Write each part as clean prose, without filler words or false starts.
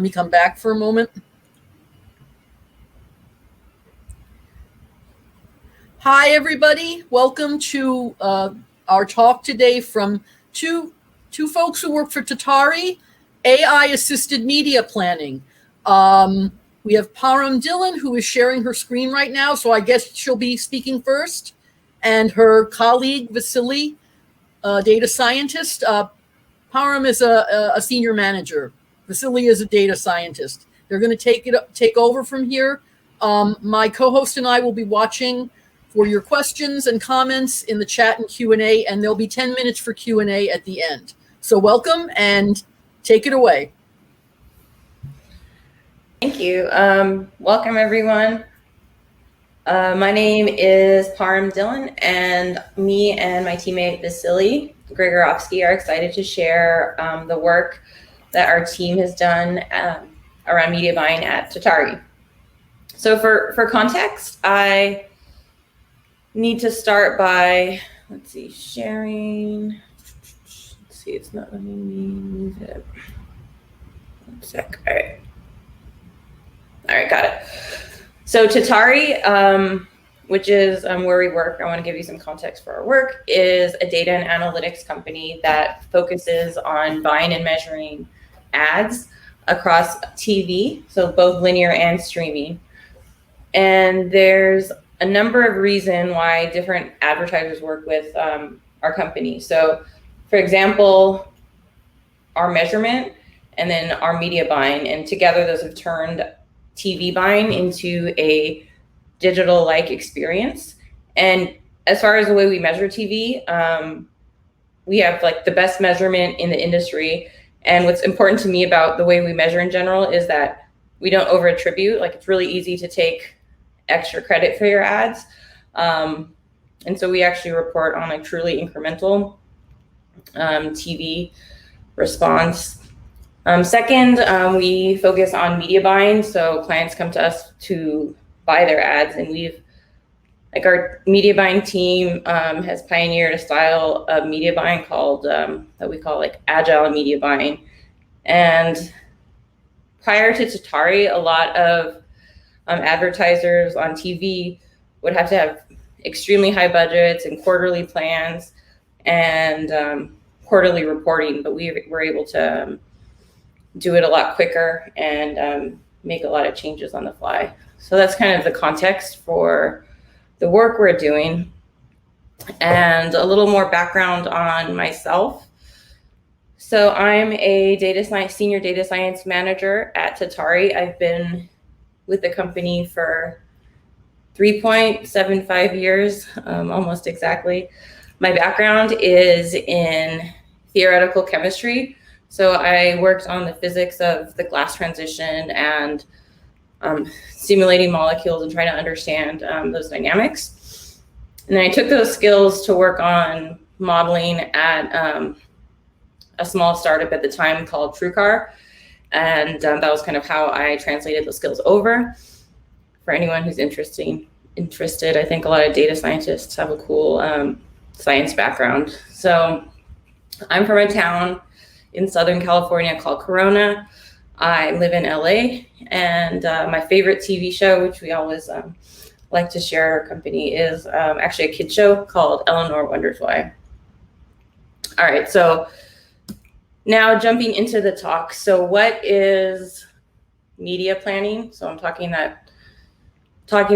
Let me come back for a moment. Hi, everybody. Welcome to our talk today from two folks who work for Tatari, AI-assisted media planning. We have Param Dhillon, who is sharing her screen right now, so I guess she'll be speaking first, and her colleague, Vasily, data scientist. Param is a senior manager. Vasily is a data scientist. They're going to take over from here. My co-host and I will be watching for your questions and comments in the chat and Q&A, and there'll be 10 minutes for Q&A at the end. So welcome and take it away. Thank you. Welcome, everyone. My name is Param Dhillon, and me and my teammate Vasily Grigorovsky are excited to share the work that our team has done around media buying at Tatari. So for context, I need to start by, let's see, sharing. Let's see, it's not letting me move it. One sec. All right, got it. So Tatari, which is where we work, I want to give you some context for our work, is a data and analytics company that focuses on buying and measuring ads across TV, so both linear and streaming. And there's a number of reasons why different advertisers work with our company. So, for example, our measurement and then our media buying, and together those have turned TV buying into a digital-like experience. And as far as the way we measure TV, we have like the best measurement in the industry. And what's important to me about the way we measure in general is that we don't over-attribute. Like, it's really easy to take extra credit for your ads. And so we actually report on a truly incremental TV response. Second, we focus on media buying. So clients come to us to buy their ads, and our media buying team has pioneered a style of media buying called that we call like agile media buying. And prior to Tatari, a lot of advertisers on TV would have to have extremely high budgets and quarterly plans and quarterly reporting, but we were able to do it a lot quicker and make a lot of changes on the fly. So that's kind of the context for the work we're doing. And a little more background on myself. So I'm a senior data science manager at Tatari. I've been with the company for 3.75 years, almost exactly. My background is in theoretical chemistry. So I worked on the physics of the glass transition and simulating molecules and trying to understand those dynamics. And then I took those skills to work on modeling at a small startup at the time called TrueCar. And that was kind of how I translated those skills over. For anyone who's interested, I think a lot of data scientists have a cool science background. So I'm from a town in Southern California called Corona. I live in LA, and my favorite TV show, which we always like to share at our company, is actually a kid show called Eleanor Wonders Why. All right, so now jumping into the talk. So what is media planning? So I'm talking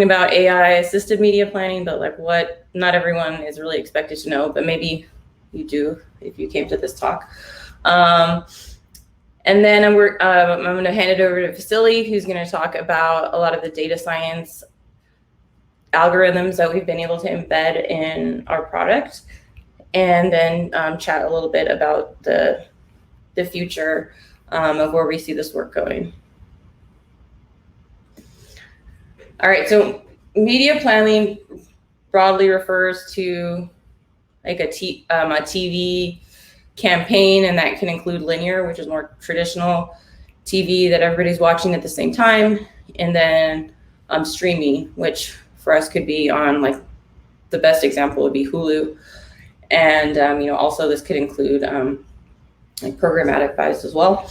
about AI-assisted media planning, but like what not everyone is really expected to know, but maybe you do if you came to this talk. And then I'm going to hand it over to Vasily, who's going to talk about a lot of the data science algorithms that we've been able to embed in our product, and then chat a little bit about the future of where we see this work going. All right, so media planning broadly refers to like a TV campaign, and that can include linear, which is more traditional TV that everybody's watching at the same time, and then streaming, which for us could be on, like, the best example would be Hulu, and also this could include like programmatic buys as well.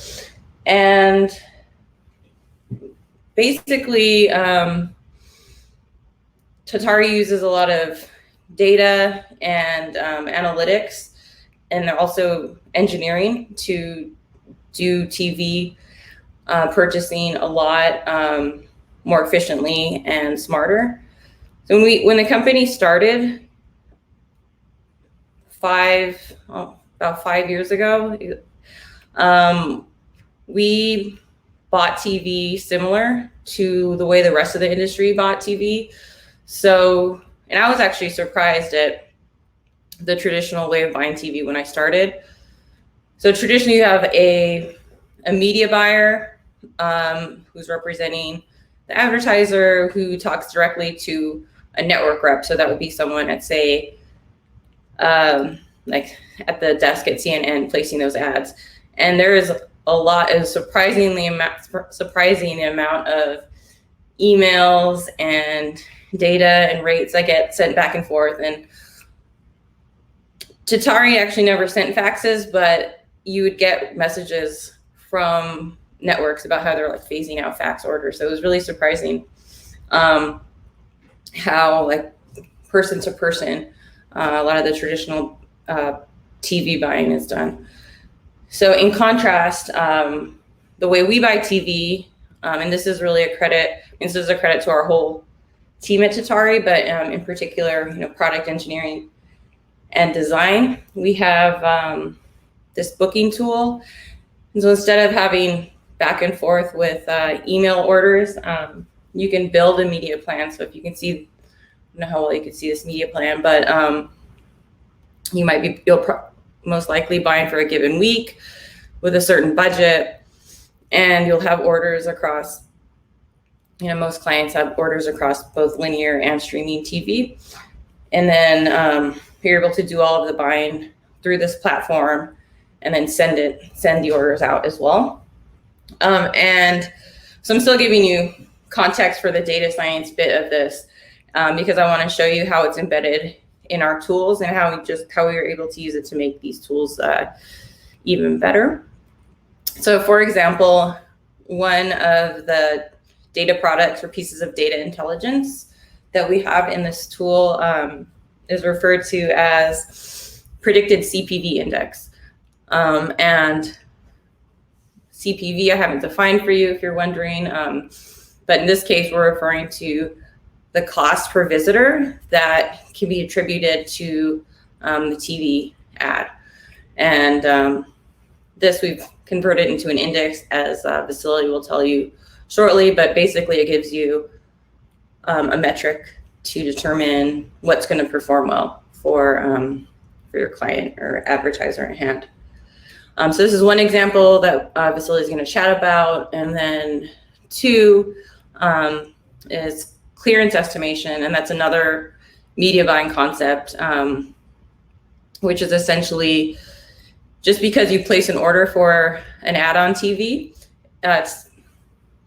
And basically, Tatari uses a lot of data and analytics, and also engineering to do TV purchasing a lot more efficiently and smarter. So when the company started about 5 years ago, we bought TV similar to the way the rest of the industry bought TV. So, and I was actually surprised at the traditional way of buying TV when I started. So traditionally you have a media buyer who's representing the advertiser, who talks directly to a network rep. So that would be someone at, say, like at the desk at CNN placing those ads. And there is a surprising amount of emails and data and rates that get sent back and forth. And Tatari actually never sent faxes, but you would get messages from networks about how they're like phasing out fax orders. So it was really surprising how like person to person a lot of the traditional TV buying is done. So in contrast, the way we buy TV, and this is really a credit to our whole team at Tatari, but in particular, product engineering and design, we have this booking tool. And so instead of having back and forth with email orders, you can build a media plan. So if you can see, I don't know how well you can see this media plan, but you'll most likely buying for a given week with a certain budget, and you'll have orders across, most clients have orders across both linear and streaming TV. And then you're able to do all of the buying through this platform and then send the orders out as well. And so I'm still giving you context for the data science bit of this because I want to show you how it's embedded in our tools and how we were able to use it to make these tools even better. So for example, one of the data products or pieces of data intelligence that we have in this tool is referred to as predicted CPV index. And CPV I haven't defined for you if you're wondering, but in this case we're referring to the cost per visitor that can be attributed to the TV ad. And this we've converted into an index, as Vasily will tell you shortly, but basically it gives you a metric to determine what's going to perform well for your client or advertiser at hand. So this is one example that Vasily is going to chat about. And then two is clearance estimation. And that's another media buying concept, which is essentially just because you place an order for an ad on TV, it's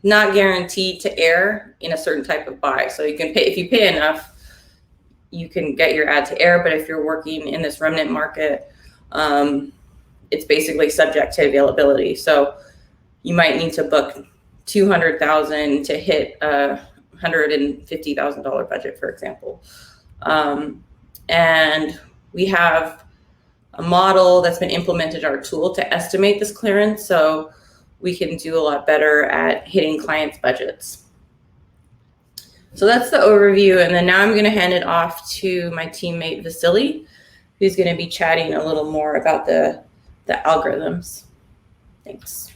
not guaranteed to air in a certain type of buy. So you can pay, if you pay enough, you can get your ad to air. But if you're working in this remnant market, it's basically subject to availability. So you might need to book $200,000 to hit a $150,000 budget, for example. And we have a model that's been implemented in our tool to estimate this clearance, so we can do a lot better at hitting clients' budgets. So that's the overview, and then now I'm going to hand it off to my teammate Vasily, who's going to be chatting a little more about the algorithms. Thanks.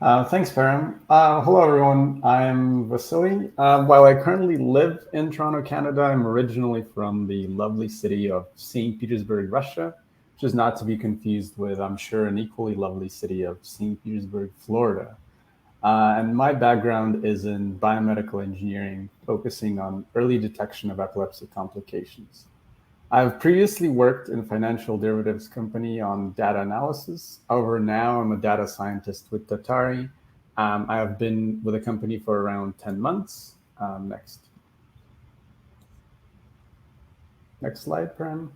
Thanks, Param. Hello, everyone. I'm Vasily. While I currently live in Toronto, Canada, I'm originally from the lovely city of St. Petersburg, Russia, which is not to be confused with, I'm sure, an equally lovely city of St. Petersburg, Florida. And my background is in biomedical engineering, focusing on early detection of epilepsy complications. I've previously worked in a financial derivatives company on data analysis. However, now I'm a data scientist with Tatari. I have been with the company for around 10 months. Next slide, Param.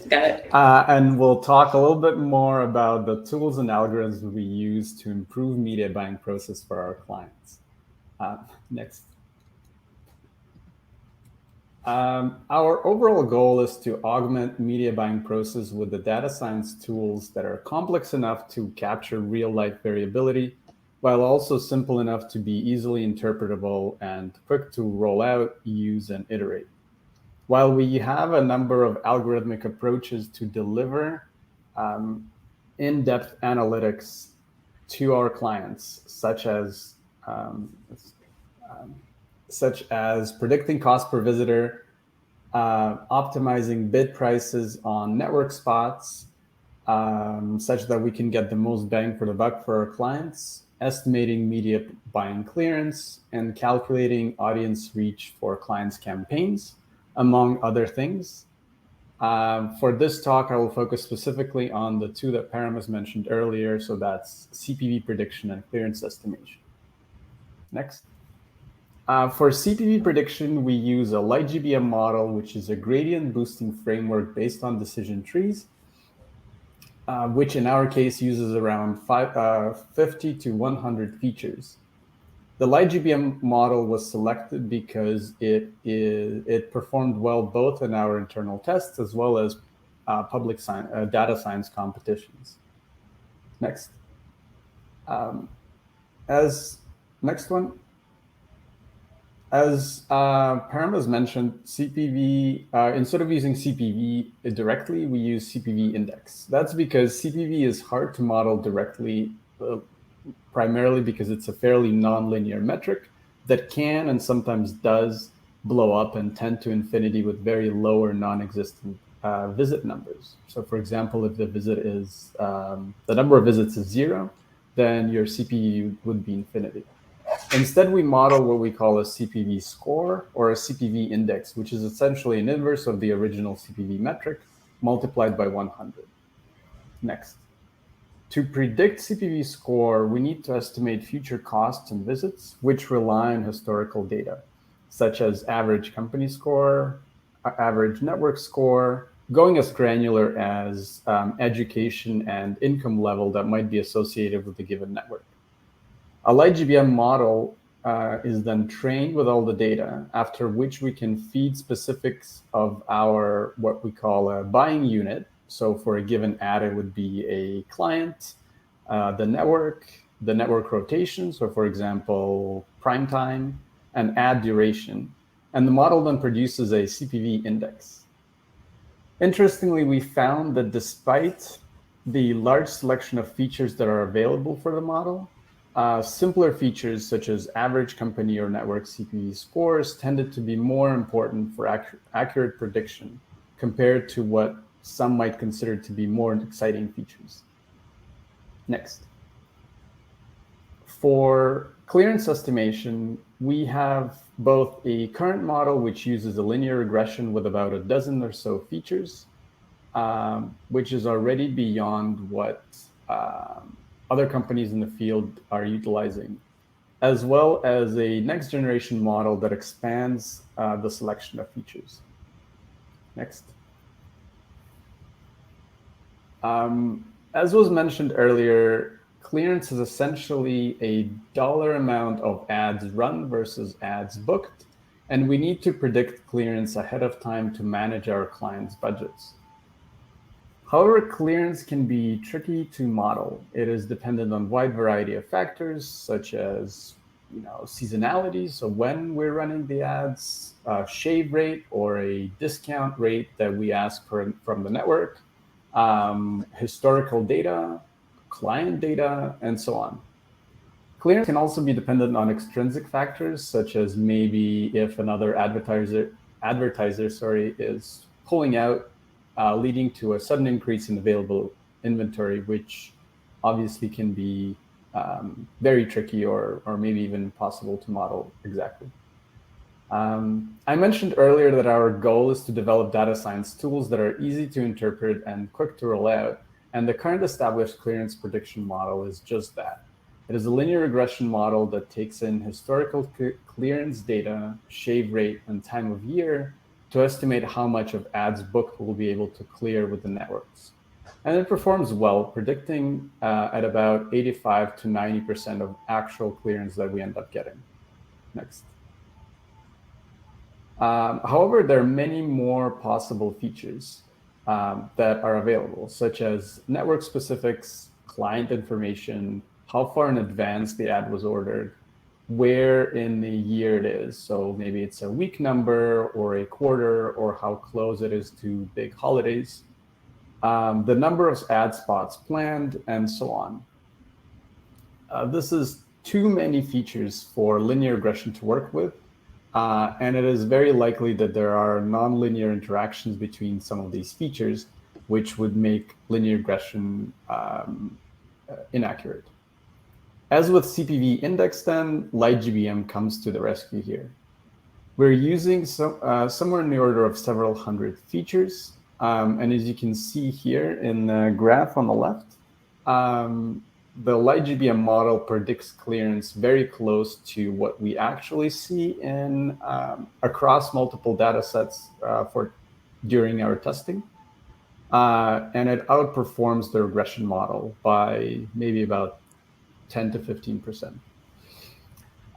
Got it. And we'll talk a little bit more about the tools and algorithms we use to improve media buying process for our clients. Next. Our overall goal is to augment media buying process with the data science tools that are complex enough to capture real-life variability, while also simple enough to be easily interpretable and quick to roll out, use, and iterate. While we have a number of algorithmic approaches to deliver in-depth analytics to our clients, such as predicting cost per visitor, optimizing bid prices on network spots, such that we can get the most bang for the buck for our clients, estimating media buying clearance, and calculating audience reach for clients' campaigns, among other things. For this talk, I will focus specifically on the two that Param has mentioned earlier, so that's CPV prediction and clearance estimation. Next. For CPV prediction, we use a LightGBM model, which is a gradient boosting framework based on decision trees, which in our case uses around 50 to 100 features. The LightGBM model was selected because it performed well both in our internal tests as well as public data science competitions. Next. Next one. As Param has mentioned, CPV, instead of using CPV directly, we use CPV index. That's because CPV is hard to model directly, primarily because it's a fairly nonlinear metric that can and sometimes does blow up and tend to infinity with very low or non-existent visit numbers. So for example, if the visit is, the number of visits is 0, then your CPV would be infinity. Instead, we model what we call a CPV score or a CPV index, which is essentially an inverse of the original CPV metric multiplied by 100. Next. To predict CPV score, we need to estimate future costs and visits, which rely on historical data, such as average company score, average network score, going as granular as education and income level that might be associated with a given network. A LightGBM model is then trained with all the data, after which we can feed specifics of our, what we call a buying unit. So for a given ad, it would be a client, the network rotation. So for example, prime time, and ad duration. And the model then produces a CPV index. Interestingly, we found that despite the large selection of features that are available for the model, simpler features such as average company or network CPV scores tended to be more important for accurate prediction compared to what some might consider to be more exciting features. Next. For clearance estimation, we have both a current model which uses a linear regression with about a dozen or so features, which is already beyond what other companies in the field are utilizing, as well as a next generation model that expands the selection of features. Next. As was mentioned earlier, clearance is essentially a dollar amount of ads run versus ads booked, and we need to predict clearance ahead of time to manage our clients' budgets. However, clearance can be tricky to model. It is dependent on a wide variety of factors, such as seasonality, so when we're running the ads, shave rate or a discount rate that we ask from the network, historical data, client data, and so on. Clearance can also be dependent on extrinsic factors, such as maybe if another advertiser is pulling out, leading to a sudden increase in available inventory, which obviously can be very tricky or maybe even impossible to model exactly. I mentioned earlier that our goal is to develop data science tools that are easy to interpret and quick to roll out, and the current established clearance prediction model is just that. It is a linear regression model that takes in historical clearance data, shave rate, and time of year to estimate how much of ads booked we'll be able to clear with the networks. And it performs well, predicting at about 85 to 90% of actual clearance that we end up getting. Next. However, there are many more possible features that are available, such as network specifics, client information, how far in advance the ad was ordered, where in the year it is. So maybe it's a week number or a quarter, or how close it is to big holidays, the number of ad spots planned, and so on. This is too many features for linear regression to work with. And it is very likely that there are nonlinear interactions between some of these features, which would make linear regression inaccurate. As with CPV index, then, LightGBM comes to the rescue here. We're using somewhere in the order of several hundred features. And as you can see here in the graph on the left, the LightGBM model predicts clearance very close to what we actually see in across multiple data sets during our testing. And it outperforms the regression model by maybe about 10 to 15%.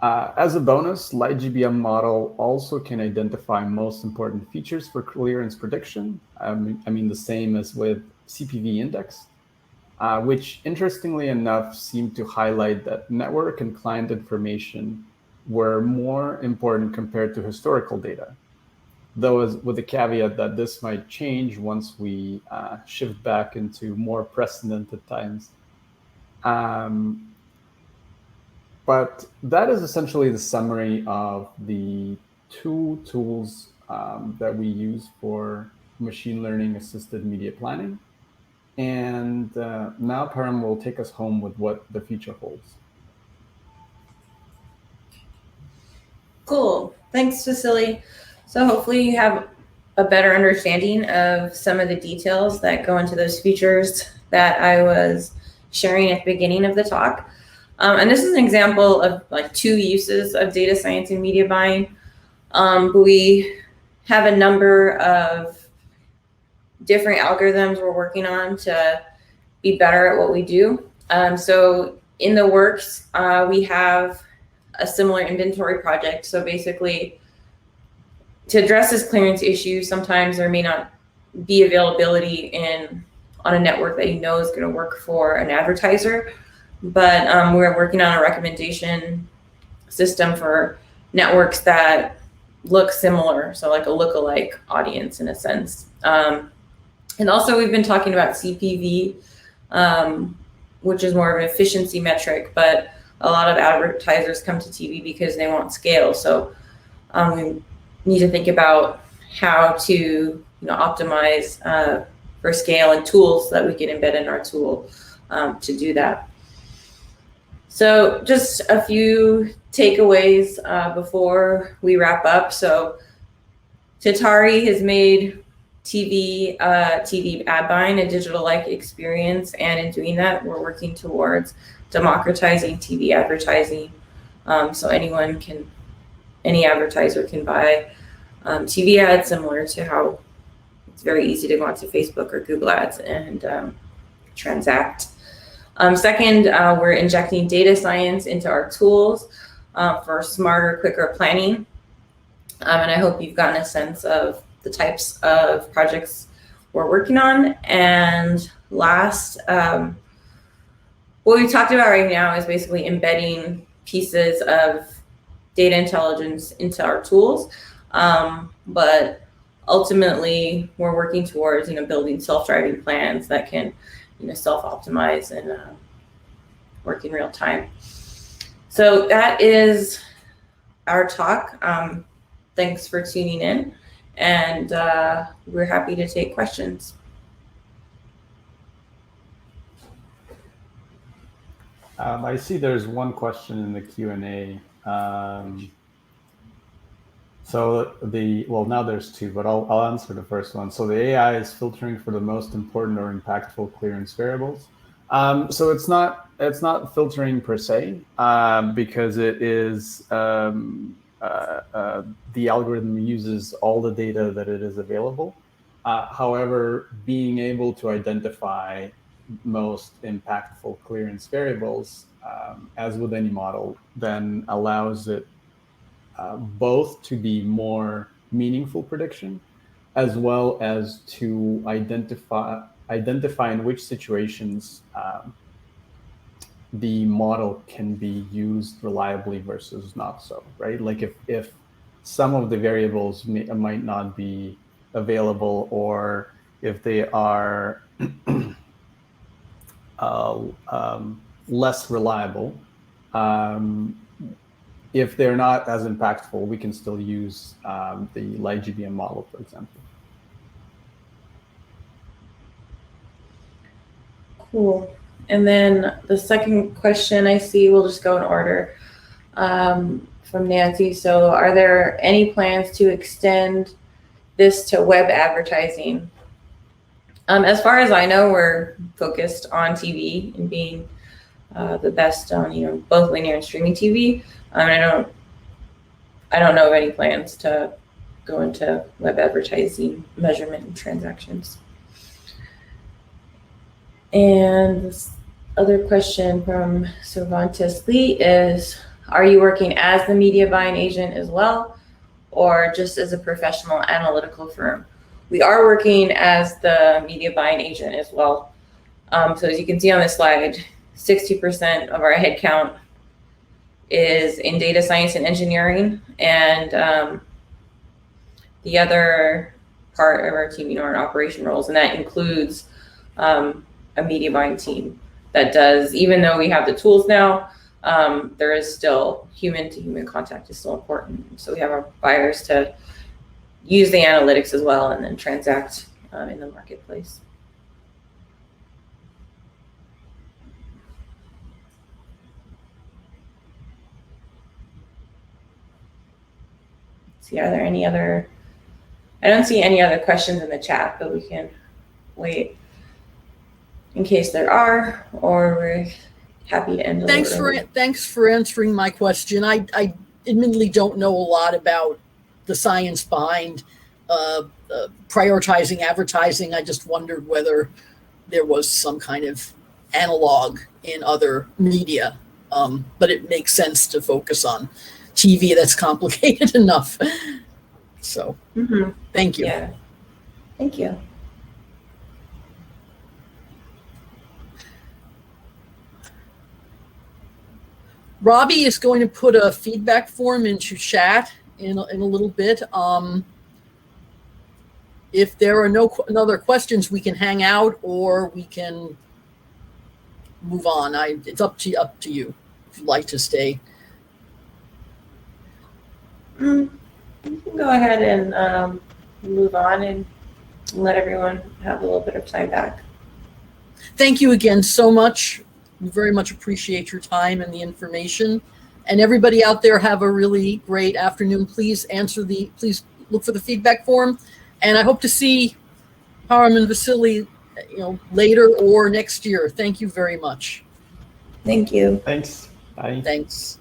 As a bonus, LightGBM model also can identify most important features for clearance prediction. I mean the same as with CPV index. Which, interestingly enough, seemed to highlight that network and client information were more important compared to historical data, though with the caveat that this might change once we shift back into more precedented times. But that is essentially the summary of the two tools that we use for machine learning assisted media planning. And now Param will take us home with what the future holds. Cool. Thanks, Vasily. So hopefully you have a better understanding of some of the details that go into those features that I was sharing at the beginning of the talk. And this is an example of like two uses of data science and media buying. But we have a number of different algorithms we're working on to be better at what we do. So in the works, we have a similar inventory project. So basically, to address this clearance issue, sometimes there may not be availability on a network that you know is going to work for an advertiser. But we're working on a recommendation system for networks that look similar, so like a lookalike audience in a sense. And also we've been talking about CPV, which is more of an efficiency metric, but a lot of advertisers come to TV because they want scale. So we need to think about how to optimize for scale and tools that we can embed in our tool to do that. So just a few takeaways before we wrap up. So Tatari has made TV ad buying a digital-like experience, and in doing that, we're working towards democratizing TV advertising. So any advertiser can buy TV ads, similar to how it's very easy to go onto Facebook or Google Ads and transact. Second, we're injecting data science into our tools for smarter, quicker planning. And I hope you've gotten a sense of the types of projects we're working on. And last, what we talked about right now is basically embedding pieces of data intelligence into our tools. But ultimately, we're working towards building self-driving plans that can self-optimize and work in real time. So that is our talk. Thanks for tuning in, and we're happy to take questions. I see there's one question in the Q&A. Now there's two, but I'll answer the first one. So the AI is filtering for the most important or impactful clearance variables. So it's not filtering per se, because it is the algorithm uses all the data that it is available. However, being able to identify most impactful clearance variables, as with any model, then allows it both to be more meaningful prediction, as well as to identify in which situations the model can be used reliably versus not so, right? Like if some of the variables might not be available, or if they are less reliable, if they're not as impactful, we can still use the LightGBM model, for example. Cool. And then the second question I see, we'll just go in order, from Nancy. So are there any plans to extend this to web advertising? As far as I know, we're focused on TV and being the best on, both linear and streaming TV. I don't know of any plans to go into web advertising measurement and transactions. And this other question from Cervantes Lee is, are you working as the media buying agent as well, or just as a professional analytical firm? We are working as the media buying agent as well. So as you can see on this slide, 60% of our headcount is in data science and engineering, and the other part of our team, are in operation roles, and that includes a media buying team that does, even though we have the tools now, there is still human-to-human contact is still important. So we have our buyers to use the analytics as well and then transact in the marketplace. See, are there any other? I don't see any other questions in the chat, but we can wait in case there are, or we're happy to end. Thanks for answering my question. I admittedly don't know a lot about the science behind prioritizing advertising. I just wondered whether there was some kind of analog in other media, but it makes sense to focus on TV. That's complicated enough. So, Thank you. Yeah, thank you. Robbie is going to put a feedback form into chat in a little bit. If there are no other questions, we can hang out or we can move on. It's up to you if you'd like to stay. You can go ahead and move on and let everyone have a little bit of time back. Thank you again so much. We very much appreciate your time and the information. And everybody out there, have a really great afternoon. Please look for the feedback form. And I hope to see Param and Vasily, later or next year. Thank you very much. Thank you. Thanks. Bye. Thanks.